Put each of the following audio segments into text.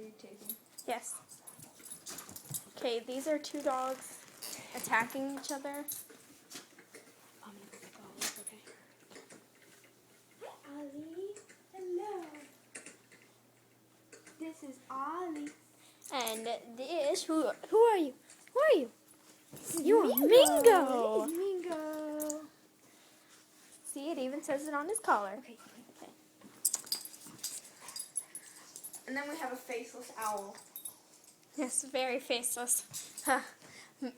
Are you taking? Yes. Okay, these are two dogs attacking each other. I'm gonna go pick Ollie, okay? Hi, Ollie. Hello. This is Ollie. And this, who are you? Who are you? You're Mingo. Mingo. Mingo. See, it even says it on his collar. Okay. And then we have a faceless owl. Yes, very faceless. Huh.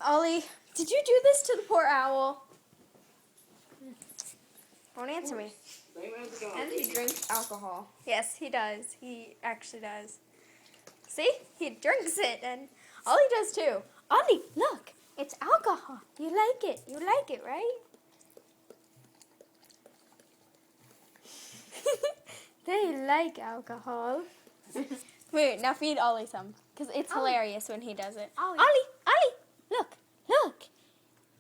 Ollie, did you do this to the poor owl? Won't answer me. And he drinks alcohol. Yes, he does. He actually does. See? He drinks it, and Ollie does too. Ollie, look. It's alcohol. You like it. You like it, right? They like alcohol. Wait, now feed Ollie some. Because it's hilarious when he does it. Ollie. Ollie, look.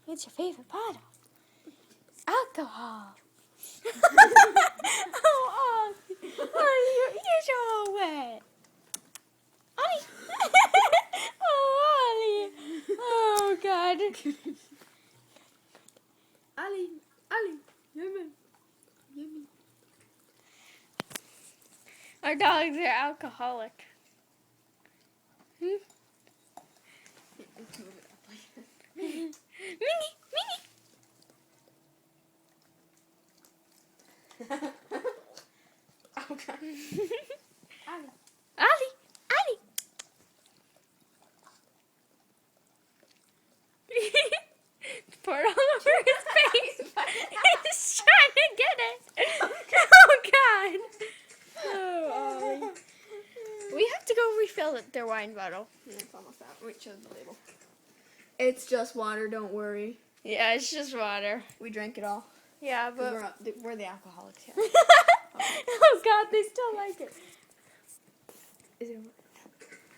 It's your favorite part of alcohol. Oh, Ollie, you're so wet. Ollie. Oh, Ollie. Oh, God. Ollie. Yummy. Our dogs are alcoholic. Mingy. Oh, God. Ollie. Pour it all over his face. He's trying to get it. Oh, God. Oh, Ollie. We have to go refill their wine bottle. Yeah, it's almost out. Wait, show the label. It's just water, don't worry. Yeah, it's just water. We drank it all. Yeah, but... We're the alcoholics here. Oh, God, they still like it. Is it?